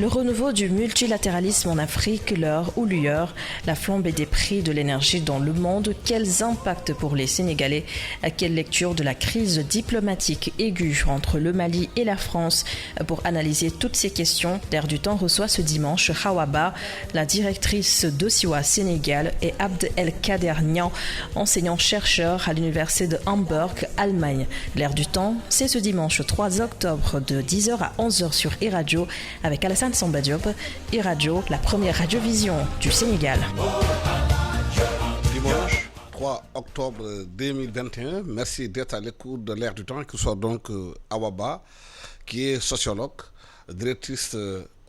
Le renouveau du multilatéralisme en Afrique, l'heure ou lueur, la flambée des prix de l'énergie dans le monde, quels impacts pour les Sénégalais? À quelle lecture de la crise diplomatique aiguë entre le Mali et la France? Pour analyser toutes ces questions, L'Air du Temps reçoit ce dimanche Hawa Ba, la directrice d'Osiwa Sénégal, et Abd El Kader Niang, enseignant-chercheur à l'université de Hamburg, Allemagne. L'Air du Temps, c'est ce dimanche 3 octobre de 10h à 11h sur e-radio avec Alassane Samba Diop. e-radio, la première radiovision du Sénégal. Dimanche 3 octobre 2021, merci d'être à l'écoute de L'Air du Temps, que ce soit donc Hawa Ba, qui est sociologue, directrice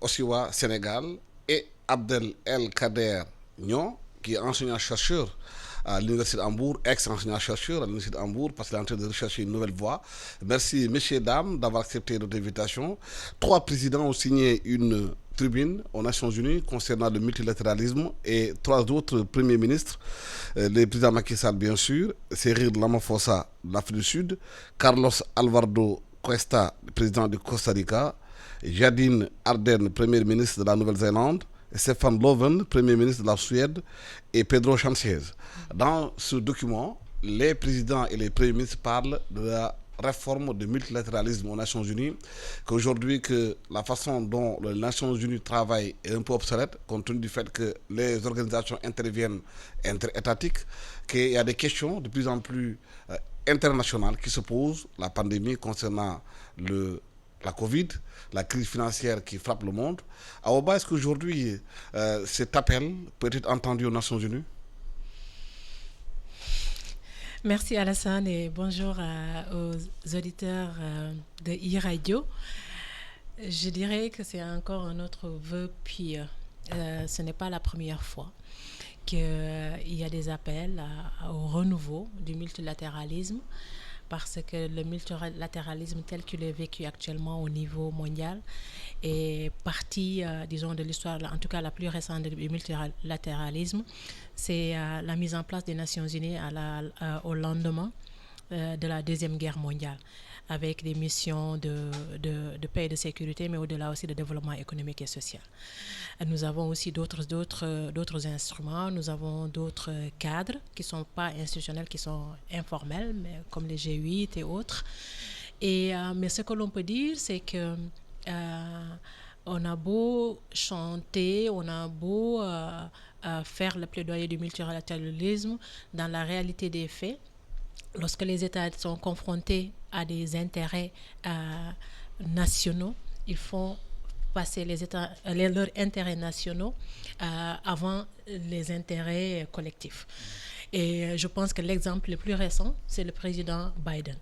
Osiwa Sénégal, et Abdel El Kader Niang, qui est enseignant-chercheur à l'Université de Hambourg, ex-enseignant-chercheur à l'Université de Hambourg, parce qu'il est en train de rechercher une nouvelle voie. Merci, messieurs, dames, d'avoir accepté notre invitation. 3 présidents ont signé une tribune aux Nations Unies concernant le multilatéralisme et 3 autres premiers ministres, le président Macky Sall, bien sûr, Cyril Ramaphosa de l'Afrique du Sud, Carlos Alvaro Cuesta, président du Costa Rica, Jadine Ardern, premier ministre de la Nouvelle-Zélande, Stefan Löfven, Premier ministre de la Suède, et Pedro Sánchez. Dans ce document, les présidents et les premiers ministres parlent de la réforme du multilatéralisme aux Nations Unies, qu'aujourd'hui que la façon dont les Nations Unies travaillent est un peu obsolète, compte tenu du fait que les organisations interviennent interétatiques, qu'il y a des questions de plus en plus internationales qui se posent, la pandémie concernant la Covid, la crise financière qui frappe le monde. Hawa Ba, est-ce qu'aujourd'hui cet appel peut être entendu aux Nations Unies? Merci Alassane et bonjour aux auditeurs de e-radio. Je dirais que c'est encore un autre vœu pieux. Ce n'est pas la première fois qu'il y a des appels au renouveau du multilatéralisme, parce que le multilatéralisme tel qu'il est vécu actuellement au niveau mondial est partie, disons, de l'histoire, en tout cas la plus récente du multilatéralisme. C'est la mise en place des Nations Unies au lendemain de la Deuxième Guerre mondiale, avec des missions de paix et de sécurité, mais au-delà aussi de développement économique et social. Nous avons aussi d'autres instruments, nous avons d'autres cadres qui ne sont pas institutionnels, qui sont informels, mais comme les G8 et autres. Mais ce que l'on peut dire, c'est que on a beau chanter, on a beau faire le plaidoyer du multilatéralisme, dans la réalité des faits, lorsque les États sont confrontés à des intérêts nationaux, ils font passer leurs intérêts nationaux avant les intérêts collectifs. Et je pense que l'exemple le plus récent, c'est le président Biden.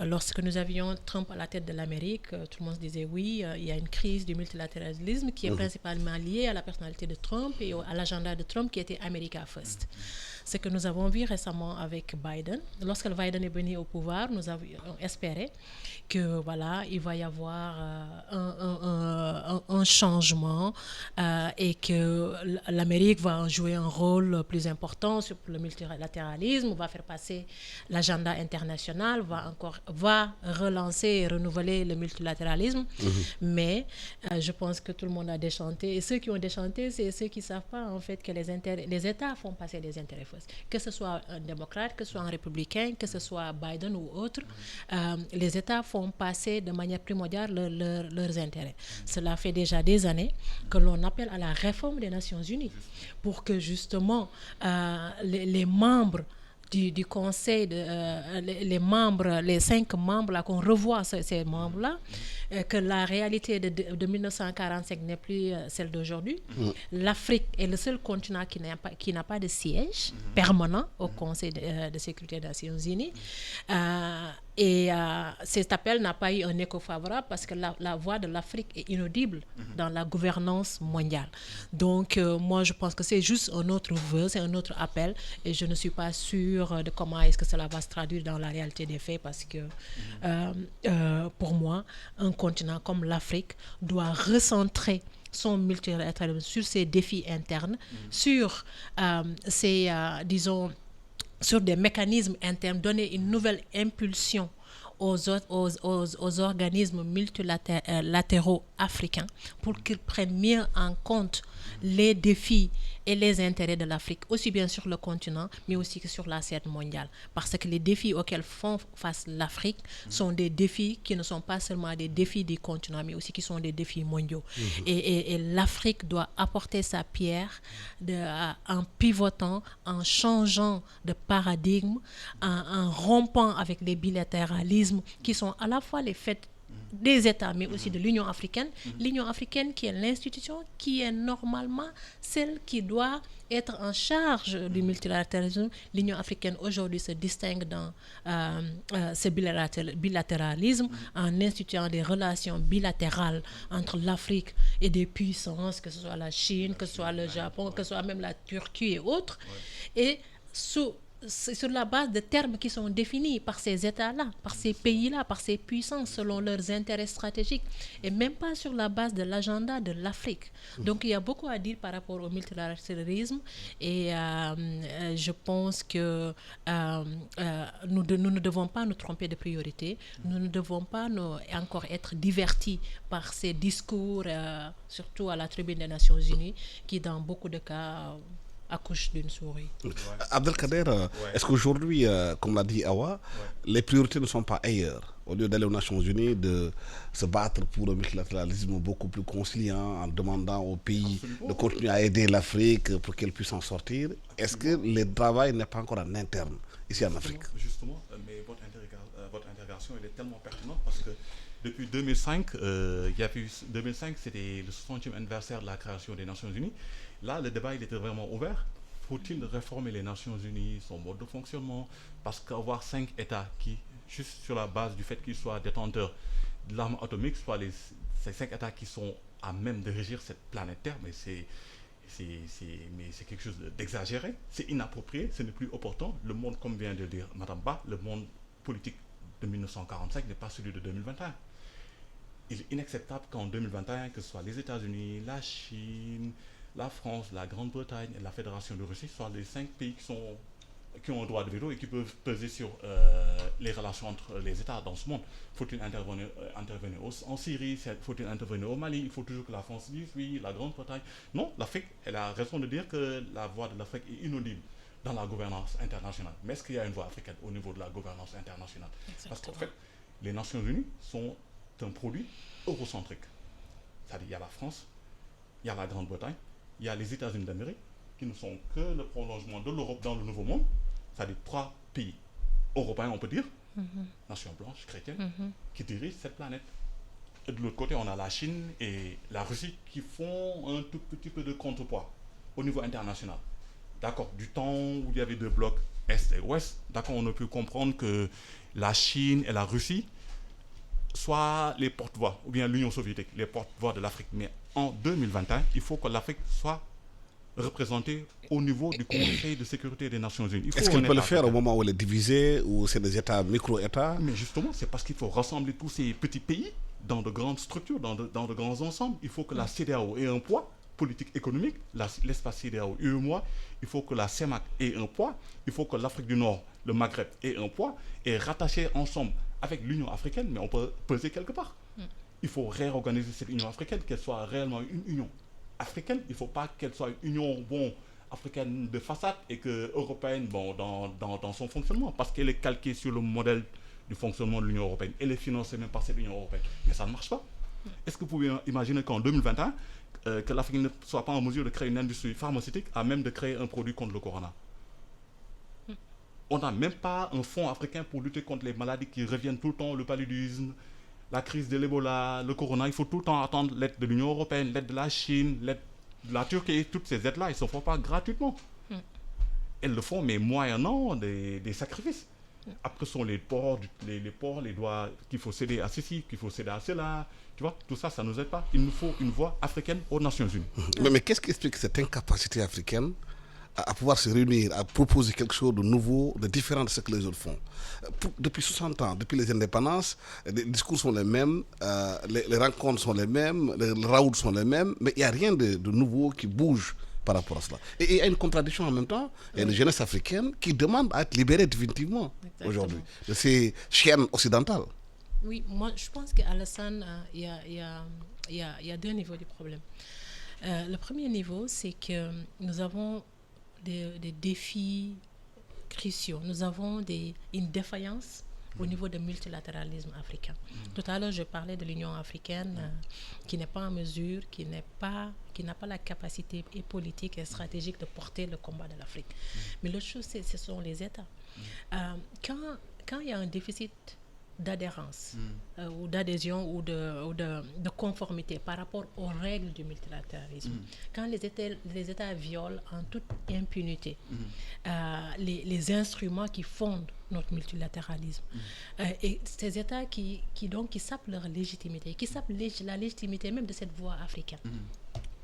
Lorsque nous avions Trump à la tête de l'Amérique, tout le monde se disait oui, il y a une crise du multilatéralisme qui est principalement liée à la personnalité de Trump et à l'agenda de Trump qui était America First. Ce que nous avons vu récemment avec Biden, lorsque Biden est venu au pouvoir, nous avions espéré que voilà, il va y avoir un changement et que l'Amérique va jouer un rôle plus important sur le multilatéralisme, va faire passer l'agenda international, va relancer et renouveler le multilatéralisme. Mais je pense que tout le monde a déchanté. Et ceux qui ont déchanté, c'est ceux qui ne savent pas en fait que les États font passer les intérêts first. Que ce soit un démocrate, que ce soit un républicain, que ce soit Biden ou autre, les États font passer de manière primordiale leurs intérêts. Cela fait déjà des années que l'on appelle à la réforme des Nations Unies pour que justement les membres du Conseil, les 5 membres, là, qu'on revoie ces membres-là, que la réalité de 1945 n'est plus celle d'aujourd'hui. L'Afrique est le seul continent qui n'a pas de siège permanent au Conseil de sécurité des Nations Unies. Cet appel n'a pas eu un écho favorable parce que la voix de l'Afrique est inaudible dans la gouvernance mondiale. Donc, moi, je pense que c'est juste un autre vœu, c'est un autre appel, et je ne suis pas sûre de comment est-ce que cela va se traduire dans la réalité des faits, parce que, pour moi, un continent comme l'Afrique doit recentrer son multilatéralisme sur ses défis internes, sur ses, disons, sur des mécanismes internes, donner une nouvelle impulsion aux organismes multilatéraux africains pour qu'ils prennent mieux en compte les défis et les intérêts de l'Afrique, aussi bien sur le continent, mais aussi que sur la scène mondiale. Parce que les défis auxquels font face l'Afrique sont des défis qui ne sont pas seulement des défis du continent, mais aussi qui sont des défis mondiaux. Et l'Afrique doit apporter sa pierre en pivotant, en changeant de paradigme, en rompant avec les bilatéralismes qui sont à la fois les faits des États, mais aussi de l'Union africaine. L'Union africaine qui est l'institution qui est normalement celle qui doit être en charge du multilatéralisme. L'Union africaine aujourd'hui se distingue dans ce bilatéralisme en instituant des relations bilatérales entre l'Afrique et des puissances, que ce soit la Chine, que ce soit le Japon, que ce soit même la Turquie et autres. Et c'est sur la base de termes qui sont définis par ces États-là, par ces pays-là, par ces puissances selon leurs intérêts stratégiques et même pas sur la base de l'agenda de l'Afrique. Donc il y a beaucoup à dire par rapport au multilatéralisme et je pense que nous ne devons pas nous tromper de priorité, nous ne devons pas encore être divertis par ces discours, surtout à la tribune des Nations Unies, qui dans beaucoup de cas accouche d'une souris. Abdelkader, est-ce qu'aujourd'hui, comme l'a dit Awa, les priorités ne sont pas ailleurs? Au lieu d'aller aux Nations Unies, de se battre pour un multilatéralisme beaucoup plus conciliant en demandant aux pays de continuer à aider l'Afrique pour qu'elle puisse en sortir, est-ce que le travail n'est pas encore en interne ici en Afrique? Justement, mais votre interrogation elle est tellement pertinente parce que depuis 2005, 2005 c'était le 60e anniversaire de la création des Nations Unies. Là, le débat il était vraiment ouvert. Faut-il réformer les Nations Unies, son mode de fonctionnement? Parce qu'avoir 5 États qui, juste sur la base du fait qu'ils soient détenteurs de l'arme atomique, soit ces 5 États qui sont à même de régir cette planète Terre, mais c'est quelque chose d'exagéré, c'est inapproprié, ce n'est plus opportun. Le monde, comme vient de le dire Madame Ba, le monde politique de 1945 n'est pas celui de 2021. Il est inacceptable qu'en 2021, que ce soit les États-Unis, la Chine, la France, la Grande-Bretagne et la Fédération de Russie soient les 5 pays qui ont un droit de veto et qui peuvent peser sur les relations entre les États dans ce monde. Faut-il intervenir en Syrie? Faut-il intervenir au Mali? Il faut toujours que la France dise oui, la Grande-Bretagne. Non, l'Afrique, elle a raison de dire que la voix de l'Afrique est inaudible dans la gouvernance internationale. Mais est-ce qu'il y a une voix africaine au niveau de la gouvernance internationale? Exactement. Parce qu'en fait, les Nations Unies sont un produit eurocentrique. C'est-à-dire il y a la France, il y a la Grande-Bretagne, il y a les États-Unis d'Amérique, qui ne sont que le prolongement de l'Europe dans le Nouveau Monde, c'est-à-dire 3 pays européens, on peut dire, nations blanches, chrétiennes, qui dirigent cette planète. Et de l'autre côté, on a la Chine et la Russie qui font un tout petit peu de contrepoids au niveau international. D'accord, du temps où il y avait 2 blocs, Est et Ouest, d'accord, on a pu comprendre que la Chine et la Russie soient les porte-voix, ou bien l'Union soviétique, les porte-voix de l'Afrique. Mais en 2021, il faut que l'Afrique soit représentée au niveau du Conseil de sécurité des Nations Unies. Est-ce qu'elle peut le faire au moment où elle est divisée, ou c'est des États, micro-États? Mais justement, c'est parce qu'il faut rassembler tous ces petits pays dans de grandes structures, dans de grands ensembles. Il faut que la CEDEAO ait un poids politique économique, l'espace CEDEAO ait un poids. Il faut que la CEMAC ait un poids. Il faut que l'Afrique du Nord, le Maghreb, ait un poids. Et rattacher ensemble avec l'Union africaine, mais on peut peser quelque part. Il faut réorganiser cette Union africaine, qu'elle soit réellement une Union africaine. Il ne faut pas qu'elle soit une Union africaine de façade et que européenne dans son fonctionnement, parce qu'elle est calquée sur le modèle du fonctionnement de l'Union européenne. Elle est financée même par cette Union européenne. Mais ça ne marche pas. Est-ce que vous pouvez imaginer qu'en 2021, que l'Afrique ne soit pas en mesure de créer une industrie pharmaceutique à même de créer un produit contre le corona? On n'a même pas un fonds africain pour lutter contre les maladies qui reviennent tout le temps, le paludisme, la crise de l'Ebola, le corona. Il faut tout le temps attendre l'aide de l'Union européenne, l'aide de la Chine, l'aide de la Turquie. Toutes ces aides-là, elles ne se font pas gratuitement. Elles le font, mais moyennant des sacrifices. Après, ce sont les ports, les doigts qu'il faut céder à ceci, qu'il faut céder à cela. Tu vois, tout ça, ça ne nous aide pas. Il nous faut une voix africaine aux Nations Unies. Mais qu'est-ce qui explique cette incapacité africaine à pouvoir se réunir, à proposer quelque chose de nouveau, de différent de ce que les autres font? Depuis 60 ans, depuis les indépendances, les discours sont les mêmes, les rencontres sont les mêmes, les raouds sont les mêmes, mais il n'y a rien de nouveau qui bouge par rapport à cela. Et il y a une contradiction en même temps. Il y a une jeunesse africaine qui demande à être libérée définitivement aujourd'hui de ces chaînes occidentales. Oui, moi je pense qu'Alassane, il y a il y a deux niveaux du problème. Le premier niveau, c'est que nous avons des défis cruciaux. Nous avons une défaillance au niveau du multilatéralisme africain. Tout à l'heure, je parlais de l'Union africaine qui n'est pas en mesure, qui n'a pas la capacité et politique et stratégique de porter le combat de l'Afrique. Mais l'autre chose, ce sont les États. Quand il y a un déficit d'adhérence ou d'adhésion ou de conformité par rapport aux règles du multilatéralisme, quand les États violent en toute impunité les instruments qui fondent notre multilatéralisme, et ces États qui sapent leur légitimité, qui sapent la légitimité même de cette voie africaine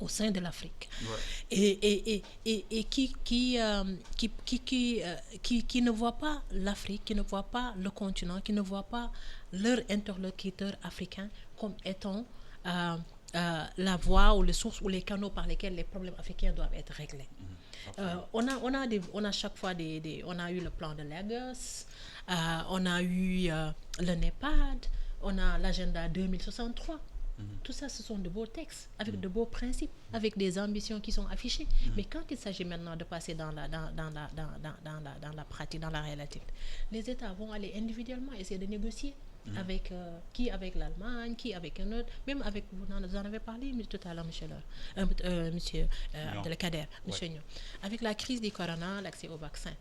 au sein de l'Afrique, et qui ne voient pas l'Afrique, qui ne voient pas le continent, qui ne voient pas leur interlocuteur africain comme étant la voie ou les sources ou les canaux par lesquels les problèmes africains doivent être réglés. On a chaque fois on a eu le plan de Lagos, on a eu le NEPAD, on a l'agenda 2063. Tout ça, ce sont de beaux textes, avec de beaux principes, avec des ambitions qui sont affichées. Mais quand il s'agit maintenant de passer dans la pratique, dans la réalité, les États vont aller individuellement essayer de négocier avec avec l'Allemagne, qui avec un autre, même avec, vous en avez parlé tout à l'heure, monsieur Abdelkader, monsieur Nyon. Avec la crise du corona, l'accès au vaccin.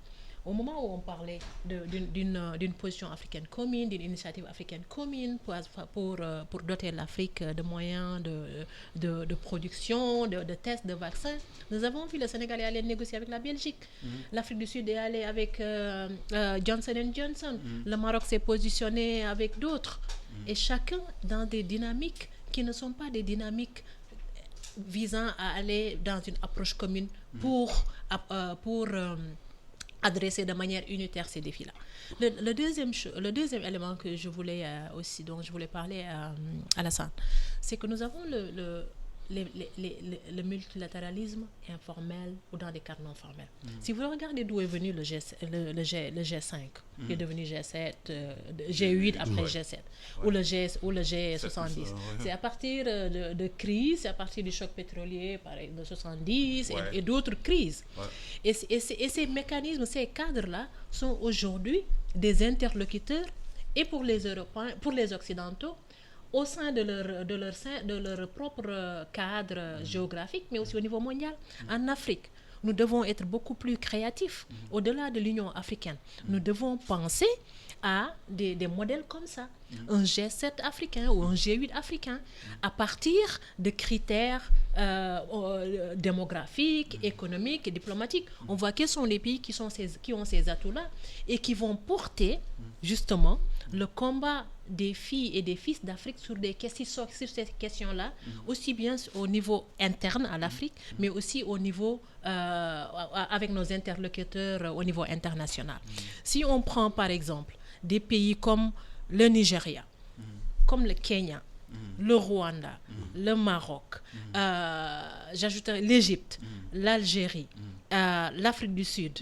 Au moment où on parlait d'une position africaine commune, d'une initiative africaine commune pour doter l'Afrique de moyens de production, de tests de vaccins, nous avons vu le Sénégal aller négocier avec la Belgique. L'Afrique du Sud est allée avec Johnson & Johnson. Le Maroc s'est positionné avec d'autres. Et chacun dans des dynamiques qui ne sont pas des dynamiques visant à aller dans une approche commune pour adresser de manière unitaire ces défis-là. Le deuxième élément que je voulais dont je voulais parler à Alassane, c'est que nous avons le multilatéralisme informel ou dans des cadres non formels. Si vous regardez d'où est venu le G5, qui est devenu G7, G8 après G7, ou le G70, c'est à partir de crises, c'est à partir du choc pétrolier pareil, de 70 et d'autres crises. Et ces mécanismes, ces cadres-là sont aujourd'hui des interlocuteurs et pour les Européens, pour les Occidentaux, au sein de leur propre cadre géographique, mais aussi au niveau mondial. En Afrique, nous devons être beaucoup plus créatifs. Au-delà de l'Union africaine, nous devons penser à des modèles comme ça. Un G7 africain ou un G8 africain, à partir de critères démographiques, économiques et diplomatiques. On voit quels sont les pays qui ont ces atouts-là et qui vont porter justement le combat des filles et des fils d'Afrique sur ces questions-là, aussi bien au niveau interne à l'Afrique, mais aussi au niveau avec nos interlocuteurs au niveau international. Si on prend par exemple des pays comme le Nigeria, comme le Kenya, le Rwanda, le Maroc, j'ajouterais l'Égypte, l'Algérie, l'Afrique du Sud,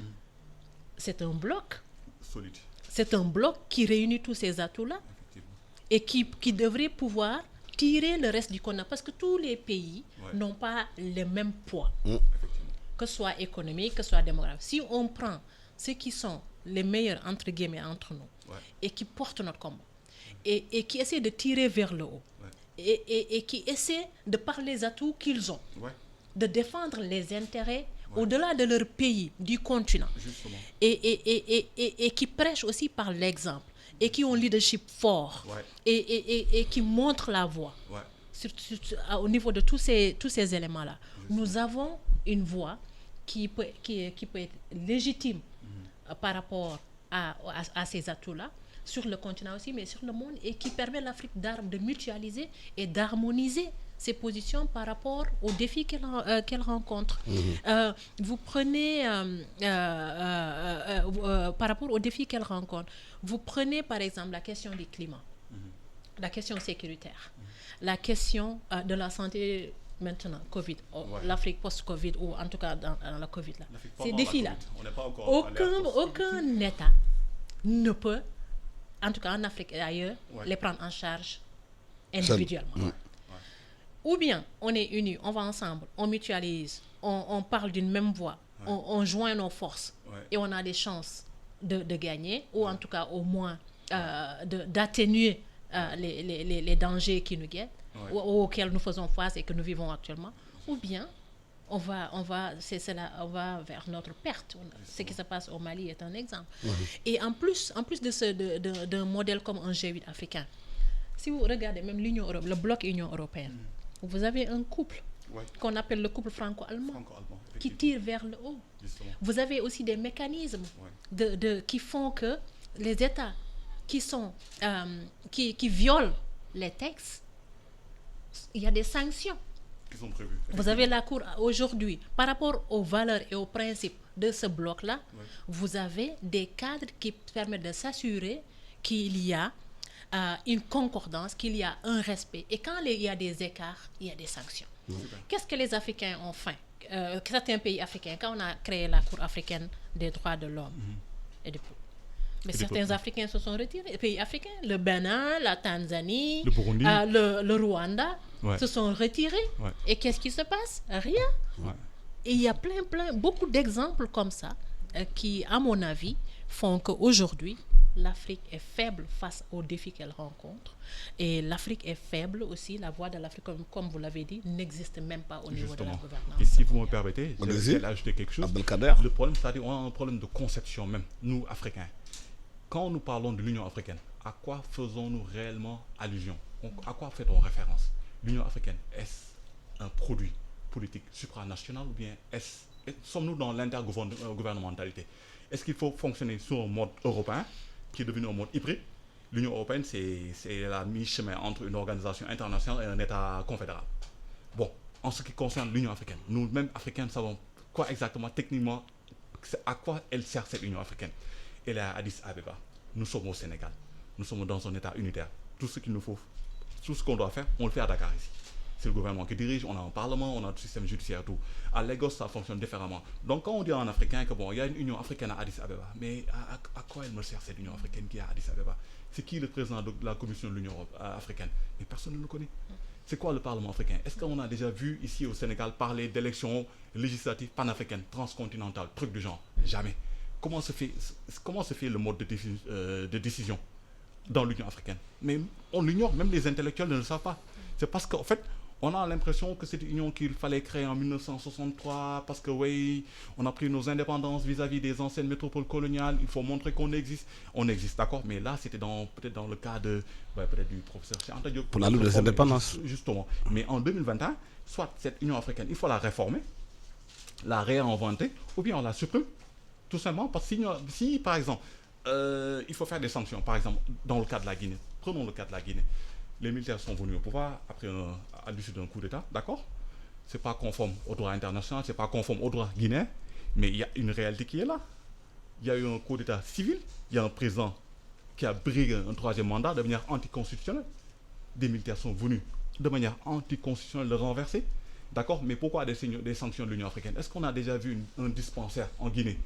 c'est un bloc solide. C'est un bloc qui réunit tous ces atouts-là et qui devrait pouvoir tirer le reste du continent parce que tous les pays n'ont pas le même poids, que ce soit économique, que ce soit démographique. Si on prend ceux qui sont les meilleurs entre guillemets entre nous et qui portent notre combat et qui essaient de tirer vers le haut et qui essaient de par les atouts qu'ils ont, de défendre les intérêts au-delà de leur pays, du continent, et qui prêchent aussi par l'exemple, et qui ont un leadership fort, et qui montrent la voie. Au niveau de tous ces éléments-là, nous avons une voie qui peut être légitime par rapport à ces atouts-là, sur le continent aussi, mais sur le monde, et qui permet à l'Afrique de mutualiser et d'harmoniser ses positions par rapport aux défis qu'elle rencontre. Vous prenez, par rapport aux défis qu'elle rencontre, vous prenez par exemple la question du climat, la question sécuritaire, la question de la santé maintenant, Covid, l'Afrique post-Covid, ou en tout cas dans la Covid. Là. Ces défis-là, aucun État ne peut, en tout cas en Afrique et ailleurs, les prendre en charge individuellement. Ou bien on est unis, on va ensemble, on mutualise, on parle d'une même voix, on joint nos forces et on a des chances de gagner, ou en tout cas au moins d'atténuer les dangers qui nous guettent, auxquels nous faisons face et que nous vivons actuellement. Ou bien on va vers notre perte. Ce qui se passe au Mali est un exemple. Et en plus d'un modèle comme un G8 africain, si vous regardez même l'Union européenne, le bloc Union européenne, vous avez un couple qu'on appelle le couple franco-allemand qui tire vers le haut. Justement. Vous avez aussi des mécanismes qui font que les États qui violent les textes, il y a des sanctions. Qui sont prévues. Vous avez la Cour aujourd'hui, par rapport aux valeurs et aux principes de ce bloc-là, vous avez des cadres qui permettent de s'assurer qu'il y a une concordance, qu'il y a un respect. Et quand il y a des écarts, il y a des sanctions. Qu'est-ce que les Africains ont fait? Certains pays africains, quand on a créé la Cour africaine des droits de l'homme et du peuple, mais certains Africains se sont retirés. Les pays africains, le Bénin, la Tanzanie, le Burundi, le Rwanda, se sont retirés. Et qu'est-ce qui se passe? Rien. Et il y a beaucoup d'exemples comme ça qui, à mon avis, font qu'aujourd'hui, l'Afrique est faible face aux défis qu'elle rencontre. Et l'Afrique est faible aussi. La voix de l'Afrique, comme vous l'avez dit, n'existe même pas au niveau de la gouvernance. Et si vous me permettez, je vais ajouter quelque chose. Le problème, c'est-à-dire, on a un problème de conception même, nous, Africains. Quand nous parlons de l'Union africaine, à quoi faisons-nous réellement allusion? À quoi fait-on référence? L'Union africaine, est-ce un produit politique supranational ou bien sommes-nous dans l'intergouvernementalité? Est-ce qu'il faut fonctionner sur un mode européen qui est devenu un mode hybride? L'Union européenne, c'est la mi-chemin entre une organisation internationale et un État confédéral. Bon, en ce qui concerne l'Union africaine, nous-mêmes Africains savons quoi exactement, techniquement, à quoi elle sert cette Union africaine. Elle est à Addis Abeba. Nous sommes au Sénégal. Nous sommes dans un État unitaire. Tout ce qu'il nous faut, tout ce qu'on doit faire, on le fait à Dakar ici. C'est le gouvernement qui dirige, on a un parlement, on a un système judiciaire, tout. À Lagos, ça fonctionne différemment. Donc quand on dit en africain que il y a une Union africaine à Addis Abeba, mais à quoi elle me sert cette Union africaine qui est à Addis Abeba? C'est qui le président de la commission de l'Union africaine? Mais personne ne le connaît. C'est quoi le Parlement africain? Est-ce qu'on a déjà vu ici au Sénégal parler d'élections législatives panafricaines, transcontinentales, trucs du genre? Jamais. Comment se fait le mode de décision dans l'Union africaine? Mais on l'ignore, même les intellectuels ne le savent pas. C'est parce qu'en fait, on a l'impression que c'est une union qu'il fallait créer en 1963 parce que on a pris nos indépendances vis-à-vis des anciennes métropoles coloniales. Il faut montrer qu'on existe. On existe, d'accord, mais là, c'était peut-être dans le cas peut-être du professeur Cheikh Anta Diop. Pour la lutte des indépendances. Justement. Mais en 2021, soit cette union africaine, il faut la réformer, la réinventer, ou bien on la supprime. Tout simplement parce que si par exemple, il faut faire des sanctions, par exemple, dans le cas de la Guinée. Prenons le cas de la Guinée. Les militaires sont venus au pouvoir à l'issue d'un coup d'État, d'accord? Ce n'est pas conforme au droit international, ce n'est pas conforme au droit guinéen, mais il y a une réalité qui est là. Il y a eu un coup d'État civil, il y a un président qui a brigué un troisième mandat de manière anticonstitutionnelle. Des militaires sont venus de manière anticonstitutionnelle le renverser, d'accord? Mais pourquoi des sanctions de l'Union africaine? Est-ce qu'on a déjà vu un dispensaire en Guinée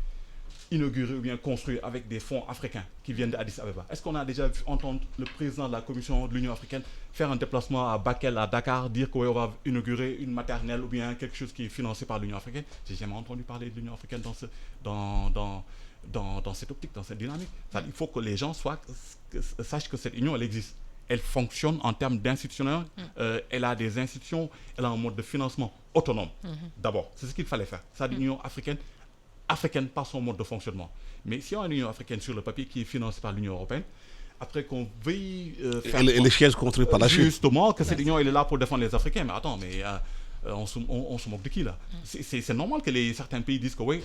inauguré ou bien construit avec des fonds africains qui viennent d'Addis Abeba? Est-ce qu'on a déjà vu entendre le président de la commission de l'Union africaine faire un déplacement à Bakel, à Dakar, dire qu'on va inaugurer une maternelle ou bien quelque chose qui est financé par l'Union africaine? J'ai jamais entendu parler de l'Union africaine dans cette optique, dans cette dynamique. Il faut que les gens sachent que cette union, elle existe. Elle fonctionne en termes d'institutionnels. Elle a des institutions, elle a un mode de financement autonome. D'abord, c'est ce qu'il fallait faire. C'est l'Union africaine par son mode de fonctionnement. Mais si on a une Union africaine sur le papier qui est financée par l'Union européenne, après qu'on veuille faire... Et les sièges construits par la Chine. Justement, que cette union elle est là pour défendre les Africains. Mais attends, on se moque de qui là? C'est normal que certains pays disent que oui,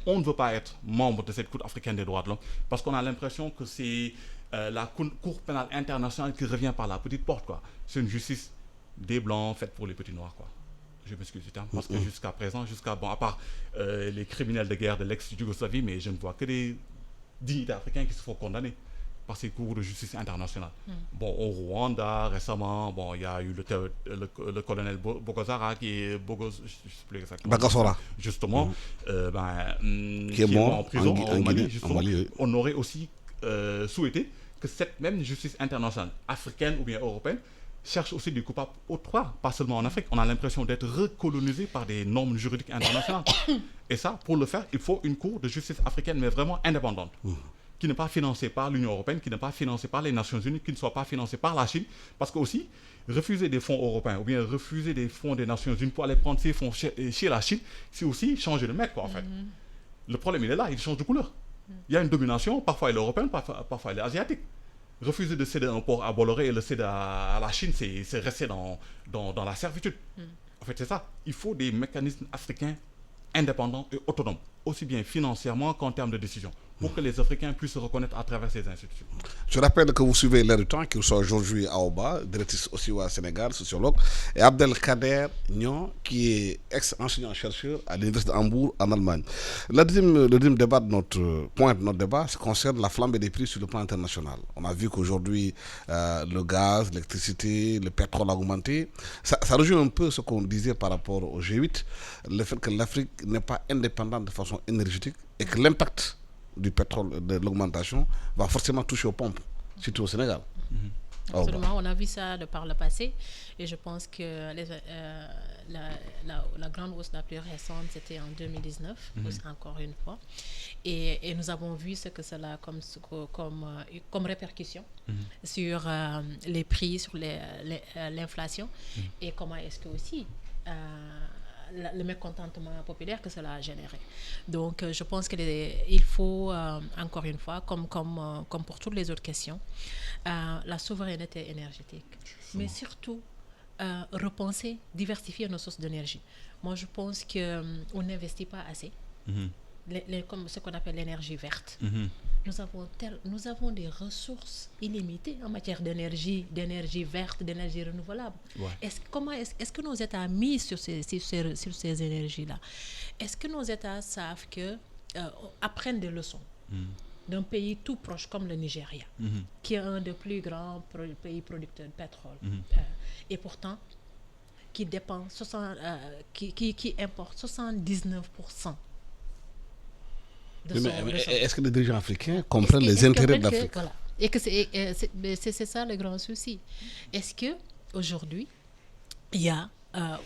on ne veut pas être membre de cette Cour africaine des droits de l'homme parce qu'on a l'impression que c'est la Cour pénale internationale qui revient par la petite porte, quoi. C'est une justice des Blancs faite pour les petits Noirs, quoi. Je m'excuse du terme, parce que jusqu'à présent, à part les criminels de guerre de l'ex-Yougoslavie, mais je ne vois que des dignitaires africains qui se font condamner par ces cours de justice internationale. Bon, au Rwanda, récemment, il y a eu le colonel Bogozara qui est je ne sais plus exactement. Bagassora. Justement, qui est mort en prison en Mali, justement. Mali, oui. On aurait aussi souhaité que cette même justice internationale, africaine ou bien européenne, cherche aussi des coupables autre part, pas seulement en Afrique. On a l'impression d'être recolonisé par des normes juridiques internationales. Et ça, pour le faire, il faut une cour de justice africaine, mais vraiment indépendante, qui n'est pas financée par l'Union européenne, qui n'est pas financée par les Nations unies, qui ne soit pas financée par la Chine. Parce que aussi, refuser des fonds européens ou bien refuser des fonds des Nations unies pour aller prendre ces fonds chez la Chine, c'est aussi changer de maître, quoi, en fait. Le problème, il est là, il change de couleur. Il y a une domination, parfois elle est européenne, parfois elle est asiatique. Refuser de céder un port à Bolloré et le céder à la Chine, c'est rester dans la servitude. En fait, c'est ça. Il faut des mécanismes africains indépendants et autonomes, aussi bien financièrement qu'en termes de décision, pour que les Africains puissent se reconnaître à travers ces institutions. Je rappelle que vous suivez L'Air du Temps, qui reçoit aujourd'hui Aoba, directrice aussi au Sénégal, sociologue, et Abdelkader Nyon, qui est ex-enseignant-chercheur à l'Université de Hambourg, en Allemagne. Le deuxième débat de notre débat concerne la flambée des prix sur le plan international. On a vu qu'aujourd'hui, le gaz, l'électricité, le pétrole a augmenté. Ça rejoint un peu ce qu'on disait par rapport au G8, le fait que l'Afrique n'est pas indépendante de façon énergétique et que l'impact du pétrole, de l'augmentation, va forcément toucher aux pompes, surtout au Sénégal. Absolument, on a vu ça de par le passé et je pense que la grande hausse la plus récente, c'était en 2019, encore une fois. Et nous avons vu ce que cela a comme répercussion sur les prix, sur l'inflation et comment est-ce que aussi le mécontentement populaire que cela a généré. Donc, je pense qu'il faut, encore une fois, comme pour toutes les autres questions, la souveraineté énergétique, mais surtout repenser, diversifier nos sources d'énergie. Moi, je pense qu'on n'investit pas assez, comme ce qu'on appelle l'énergie verte. Nous avons des ressources illimitées en matière d'énergie verte, d'énergie renouvelable. Ouais. Est-ce que nos États misent sur ces énergies-là? Est-ce que nos États savent apprennent des leçons d'un pays tout proche comme le Nigeria, qui est un des plus grands pays producteurs de pétrole, et pourtant qui dépend qui importe 79%. Est-ce que les dirigeants africains comprennent les intérêts de l'Afrique? Voilà. Et que c'est ça le grand souci. Est-ce qu'aujourd'hui, il y a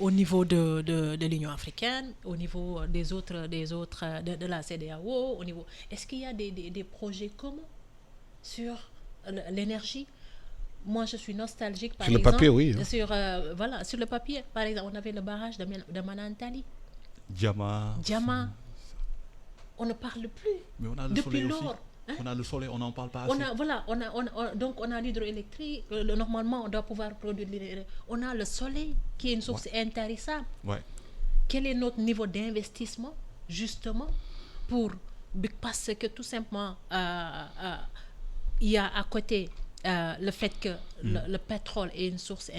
au niveau de l'Union africaine, au niveau de la CEDEAO, est-ce qu'il y a des projets communs sur l'énergie? Moi, je suis nostalgique, par exemple. Sur le papier, oui. Sur le papier. Par exemple, on avait le barrage de Manantali. Diama. On ne parle plus. Mais on a le depuis soleil lors. Aussi. On a le soleil, on n'en parle pas assez. Donc on a l'hydroélectrique. Normalement, on doit pouvoir produire l'électricité. On a le soleil qui est une source intarissable. Ouais. Quel est notre niveau d'investissement, justement, parce que tout simplement, il y a à côté le fait que le pétrole est une source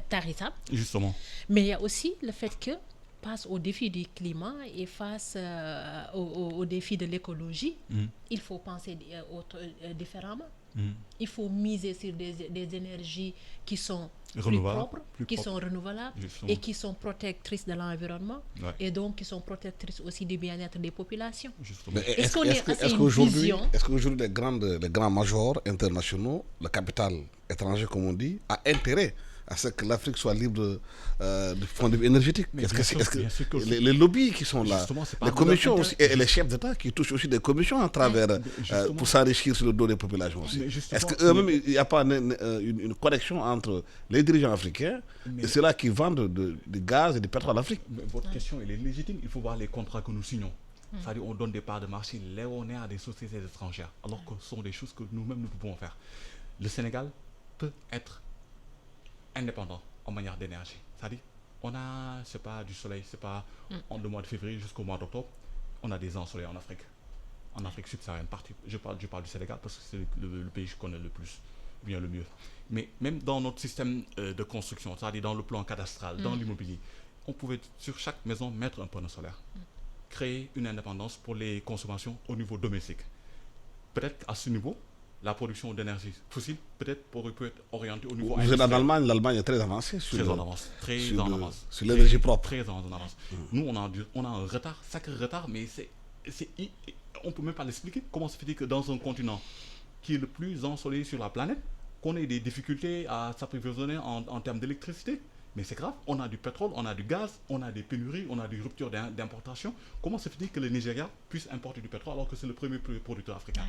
tarissable. Justement. Mais il y a aussi le fait que face au défi du climat et face au défi de l'écologie, il faut penser différemment. Il faut miser sur des énergies qui sont plus propres, sont renouvelables, justement, et qui sont protectrices de l'environnement, et donc qui sont protectrices aussi du bien-être des populations. Est-ce qu'aujourd'hui les grands majors internationaux, le capital étranger comme on dit, a intérêt à ce que l'Afrique soit libre du point de vue énergétique? Est-ce que les lobbies qui sont là, les commissions aussi, et les chefs d'État qui touchent aussi des commissions à travers pour s'enrichir sur le dos des populations aussi? Est-ce qu'eux-mêmes, il n'y a pas une connexion entre les dirigeants africains et ceux-là qui vendent du gaz et du pétrole à l'Afrique? Votre question, elle est légitime. Il faut voir les contrats que nous signons. C'est-à-dire qu'on donne des parts de marché léonines à des sociétés étrangères, alors que ce sont des choses que nous-mêmes nous pouvons faire. Le Sénégal peut être indépendant en matière d'énergie. C'est-à-dire, on a, c'est pas du soleil, c'est pas le mois de février jusqu'au mois d'octobre, on a des ensoleils en Afrique subsaharienne. Je parle du Sénégal parce que c'est le pays que je connais le plus, bien le mieux. Mais même dans notre système de construction, c'est-à-dire dans le plan cadastral, dans l'immobilier, on pouvait sur chaque maison mettre un panneau solaire, créer une indépendance pour les consommations au niveau domestique. Peut-être à ce niveau, la production d'énergie fossile peut être orientée au niveau industriel. Vous êtes en Allemagne, l'Allemagne est très avancée sur l'énergie propre. Très en avance. Nous, on a un retard, sacré retard, mais on ne peut même pas l'expliquer. Comment se fait-il que dans un continent qui est le plus ensoleillé sur la planète, qu'on ait des difficultés à s'approvisionner en termes d'électricité. Mais c'est grave, on a du pétrole, on a du gaz, on a des pénuries, on a des ruptures d'importation. Comment se fait-il que le Nigeria puisse importer du pétrole alors que c'est le premier producteur africain?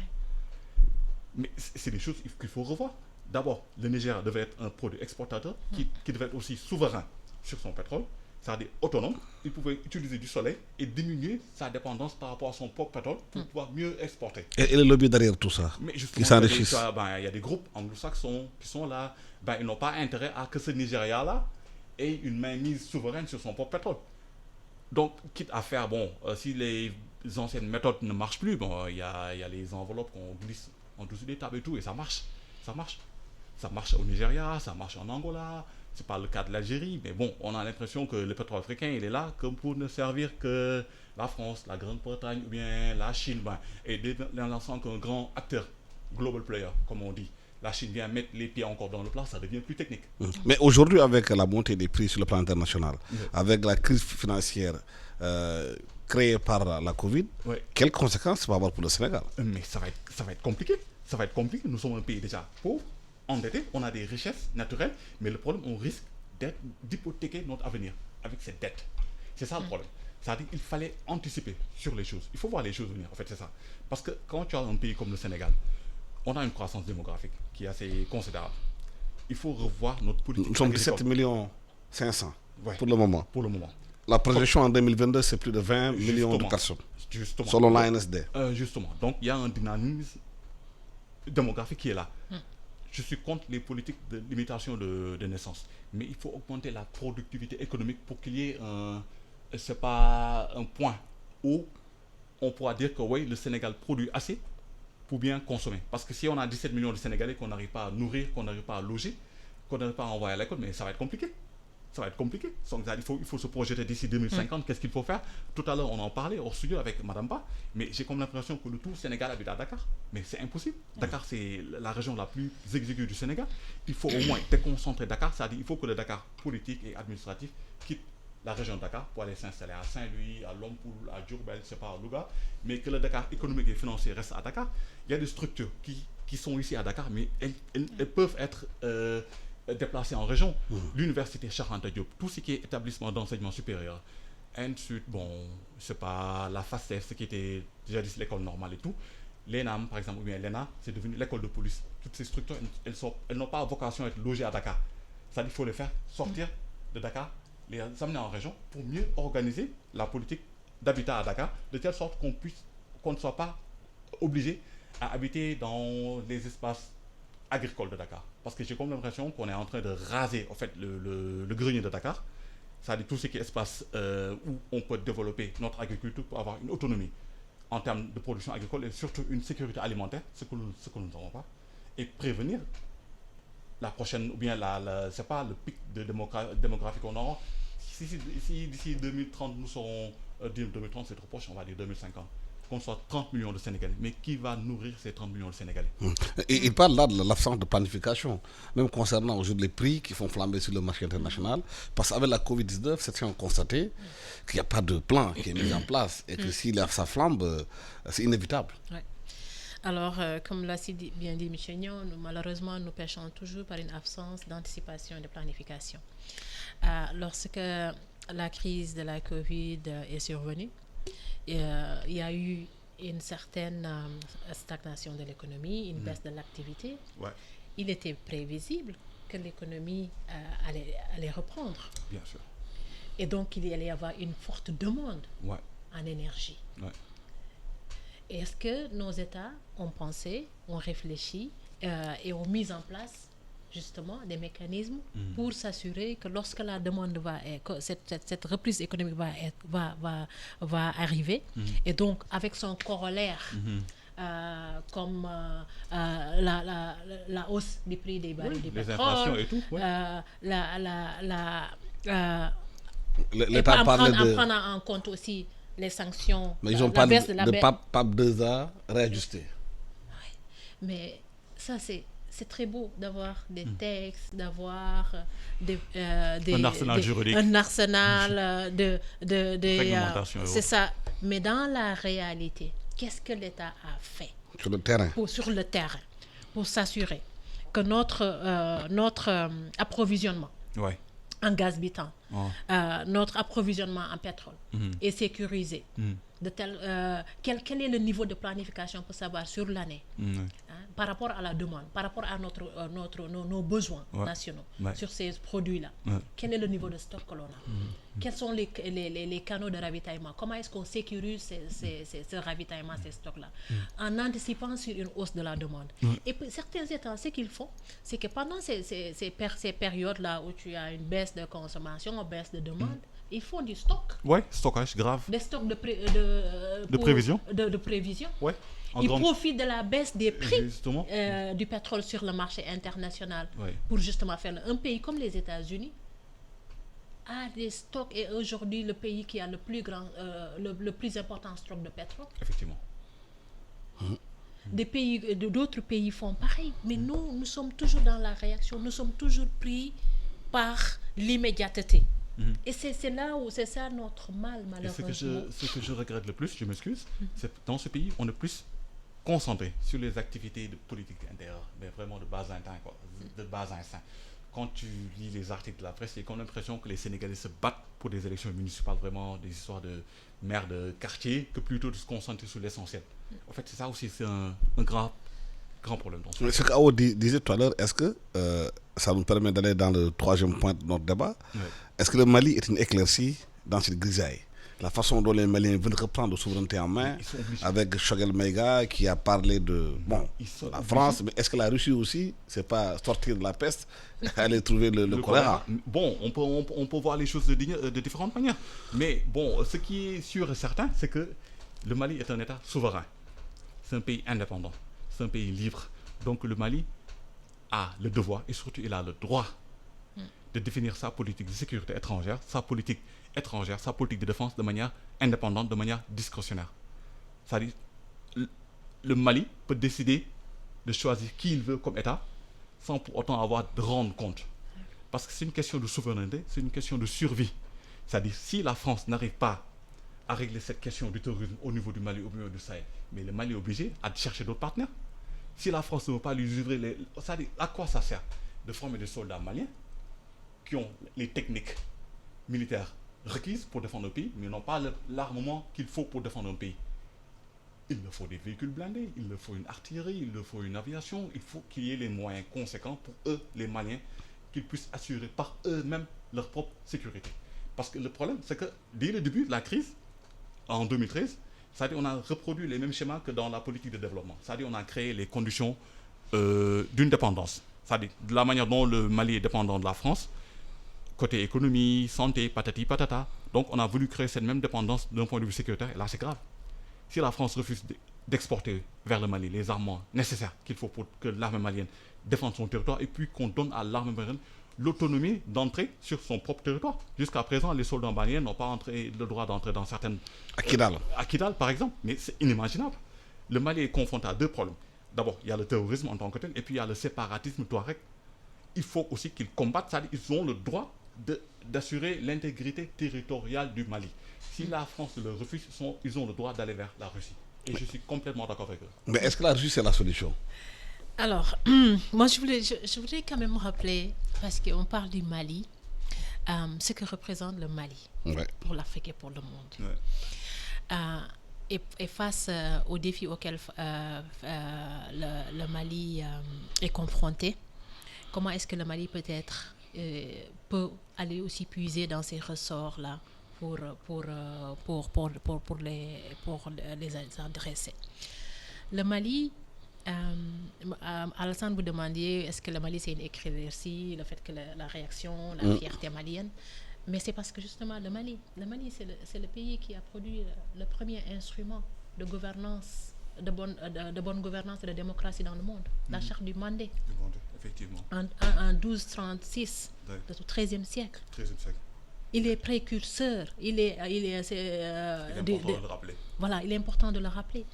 Mais c'est des choses qu'il faut revoir. D'abord, le Nigeria devait être un produit exportateur qui devait être aussi souverain sur son pétrole, c'est-à-dire autonome. Il pouvait utiliser du soleil et diminuer sa dépendance par rapport à son propre pétrole pour pouvoir mieux exporter. Et le lobby derrière tout ça, Mais qui justement, s'enrichissent. il y a des groupes anglo-saxons qui sont là, ils n'ont pas intérêt à que ce Nigeria-là ait une mainmise souveraine sur son propre pétrole. Donc, quitte à faire, si les anciennes méthodes ne marchent plus, il y a les enveloppes qu'on glisse en dessous des tables et tout, et ça marche. Ça marche. Ça marche au Nigeria, ça marche en Angola, c'est pas le cas de l'Algérie, mais bon, on a l'impression que le pétrole africain, il est là comme pour ne servir que la France, la Grande-Bretagne ou bien la Chine, et dans l'ensemble qu'un grand acteur, global player, comme on dit. La Chine vient mettre les pieds encore dans le plat, ça devient plus technique. Mais aujourd'hui, avec la montée des prix sur le plan international, avec la crise financière créée par la Covid, quelles conséquences ça va avoir pour le Sénégal? Mais ça va être compliqué. Ça va être compliqué. Nous sommes un pays déjà pauvre, endetté, on a des richesses naturelles, mais le problème, on risque d'hypothéquer notre avenir avec cette dette. C'est ça le problème. C'est-à-dire qu'il fallait anticiper sur les choses. Il faut voir les choses venir, en fait, c'est ça. Parce que quand tu as un pays comme le Sénégal, on a une croissance démographique qui est assez considérable. Il faut revoir notre politique. Nous sommes 17 millions 500 pour le moment. Pour le moment. La projection en 2022, c'est plus de 20 millions de personnes, selon l'ANSD. Justement. Donc, il y a un dynamisme démographique qui est là. Je suis contre les politiques de limitation de naissance. Mais il faut augmenter la productivité économique pour qu'il y ait c'est pas un point où on pourra dire que oui, le Sénégal produit assez pour bien consommer. Parce que si on a 17 millions de Sénégalais qu'on n'arrive pas à nourrir, qu'on n'arrive pas à loger, qu'on n'arrive pas à envoyer à l'école, mais ça va être compliqué. Ça va être compliqué. Donc, il faut se projeter d'ici 2050. Qu'est-ce qu'il faut faire? Tout à l'heure, on en parlait au studio avec Madame Ba, mais j'ai comme l'impression que le tout Sénégal habite à Dakar. Mais c'est impossible. Dakar, c'est la région la plus exiguë du Sénégal. Il faut au moins déconcentrer Dakar, c'est-à-dire il faut que le Dakar politique et administratif quitte la région de Dakar pour aller s'installer à Saint-Louis, à Lompoul, à Diourbel, c'est pas à Louga, mais que le Dakar économique et financier reste à Dakar. Il y a des structures qui sont ici à Dakar, mais elles peuvent être déplacées en région. L'université Cheikh Anta Diop, tout ce qui est établissement d'enseignement supérieur, ensuite, c'est pas la FASTEF, ce qui était déjà dit l'école normale et tout. L'ENAM, par exemple, ou bien l'ENA, c'est devenu l'école de police. Toutes ces structures, elles n'ont pas vocation à être logées à Dakar. C'est-à-dire qu'il faut les faire sortir de Dakar, les amener en région pour mieux organiser la politique d'habitat à Dakar, de telle sorte qu'on ne soit pas obligé à habiter dans les espaces agricoles de Dakar. Parce que j'ai comme l'impression qu'on est en train de raser en fait, le grenier de Dakar, c'est-à-dire tout ce qui est espace où on peut développer notre agriculture pour avoir une autonomie en termes de production agricole et surtout une sécurité alimentaire, ce que nous n'avons pas, et prévenir la prochaine, ou bien c'est pas le pic de démographie qu'on aura. Si d'ici 2030, nous serons, 2030 c'est trop proche, on va dire 2050, qu'on soit 30 millions de Sénégalais. Mais qui va nourrir ces 30 millions de Sénégalais? Et il parle là de l'absence de planification, même concernant aujourd'hui les prix qui font flamber sur le marché international. Parce qu'avec la Covid-19, certains ont constaté qu'il n'y a pas de plan qui est mis en place et que si ça flambe, c'est inévitable. Ouais. Alors, comme l'a bien dit M. Nyon, malheureusement, nous pêchons toujours par une absence d'anticipation et de planification. Lorsque la crise de la Covid est survenue, il y a eu une certaine stagnation de l'économie, une baisse de l'activité. Ouais. Il était prévisible que l'économie allait reprendre. Bien sûr. Et donc, il allait y avoir une forte demande en énergie. Ouais. Est-ce que nos États ont pensé, ont réfléchi et ont mis en place justement des mécanismes pour s'assurer que lorsque la demande que cette reprise économique va arriver, et donc avec son corollaire comme la hausse du prix des barils du pétrole, inflations et tout, l'État parlait de prendre en compte aussi les sanctions. Mais ils ont parlé de PAP 2A réajusté. Oui. Mais ça, c'est très beau d'avoir des textes, d'avoir un arsenal juridique. Un arsenal de réglementation. C'est ça. Mais dans la réalité, qu'est-ce que l'État a fait sur le terrain pour s'assurer que notre approvisionnement Ouais. en gaz butane, Oh. notre approvisionnement en pétrole est sécurisé. Quel est le niveau de planification pour savoir sur l'année par rapport à la demande, par rapport à nos besoins nationaux sur ces produits-là? Quel est le niveau de stock que l'on a? Quels sont les canaux de ravitaillement? Comment est-ce qu'on sécurise ce ravitaillement, ces stocks-là, en anticipant sur une hausse de la demande? Et puis, certains États, ce qu'ils font, c'est que pendant ces périodes-là où tu as une baisse de consommation, une baisse de demande, ils font du stock. Ouais, stockage grave. Des stocks de prévision. De prévision. Ouais. Ils profitent de la baisse des prix Justement. du pétrole sur le marché international Ouais. pour justement faire. Un pays comme les États-Unis a des stocks et aujourd'hui le pays qui a le plus important stock de pétrole. Effectivement. D'autres pays font pareil, mais nous sommes toujours dans la réaction, nous sommes toujours pris par l'immédiateté. Et c'est là où c'est ça notre mal, malheureusement. Et ce que je regrette le plus, je m'excuse, c'est que dans ce pays, on est plus concentré sur les activités de politique intérieure, mais vraiment de bas instinct. Quand tu lis les articles de la presse, il y a l'impression que les Sénégalais se battent pour des élections municipales, vraiment des histoires de maires de quartier, que plutôt de se concentrer sur l'essentiel. En fait, c'est ça aussi, c'est un grand problème. Mais ce qu'Ao disait tout à l'heure, est-ce que ça nous permet d'aller dans le troisième point de notre débat? Est-ce que le Mali est une éclaircie dans cette grisaille? La façon dont les Maliens veulent reprendre la souveraineté en main, avec Choguel Maïga qui a parlé de la France, mais est-ce que la Russie aussi, c'est pas sortir de la peste, aller trouver le choléra? Bon, on peut voir les choses de différentes manières. Mais bon, ce qui est sûr et certain, c'est que le Mali est un État souverain. C'est un pays indépendant. C'est un pays libre. Donc le Mali a le devoir et surtout il a le droit de définir sa politique de sécurité étrangère, sa politique de défense de manière indépendante, de manière discrétionnaire. C'est-à-dire, le Mali peut décider de choisir qui il veut comme État sans pour autant avoir de rendre compte. Parce que c'est une question de souveraineté, c'est une question de survie. C'est-à-dire, si la France n'arrive pas à régler cette question du terrorisme au niveau du Mali, au niveau du Sahel, mais le Mali est obligé à chercher d'autres partenaires. Si la France ne veut pas lui livrer c'est-à-dire, à quoi ça sert de former des soldats maliens qui ont les techniques militaires requises pour défendre un pays, mais n'ont pas l'armement qu'il faut pour défendre un pays? Il leur faut des véhicules blindés, il leur faut une artillerie, il leur faut une aviation, il faut qu'il y ait les moyens conséquents pour eux, les Maliens, qu'ils puissent assurer par eux-mêmes leur propre sécurité. Parce que le problème, c'est que dès le début de la crise, en 2013, c'est-à-dire on a reproduit les mêmes schémas que dans la politique de développement. C'est-à-dire on a créé les conditions d'une dépendance. C'est-à-dire de la manière dont le Mali est dépendant de la France, côté économie, santé, patati patata. Donc on a voulu créer cette même dépendance d'un point de vue sécuritaire, et là c'est grave. Si la France refuse d'exporter vers le Mali les armements nécessaires qu'il faut pour que l'armée malienne défende son territoire, et puis qu'on donne à l'armée malienne l'autonomie d'entrer sur son propre territoire. Jusqu'à présent, les soldats maliens n'ont pas le droit d'entrer dans certaines... À Kidal. À Kidal, par exemple. Mais c'est inimaginable. Le Mali est confronté à deux problèmes. D'abord, il y a le terrorisme en tant que tel, et puis il y a le séparatisme touareg. Il faut aussi qu'ils combattent, c'est-à-dire qu'ils ont le droit d'assurer l'intégrité territoriale du Mali. Si la France le refuse, ils ont le droit d'aller vers la Russie. Et je suis complètement d'accord avec eux. Mais est-ce que la Russie, c'est la solution? Alors, moi, je voudrais quand même rappeler, parce qu'on parle du Mali, ce que représente le Mali pour l'Afrique et pour le monde. Et face aux défis auxquels le Mali est confronté, comment est-ce que le Mali peut aller aussi puiser dans ces ressorts-là pour les adresser? Le Mali, Alassane, vous demandiez est-ce que le Mali c'est une éclaircie, le fait que la réaction, la fierté malienne, mais c'est parce que justement le Mali c'est le pays qui a produit le premier instrument de gouvernance, de bonne gouvernance et de démocratie dans le monde, la charte du Mandé. Effectivement. En 1236, du XIIIe siècle. Il est précurseur, il est important de le rappeler. Voilà, il est important de le rappeler.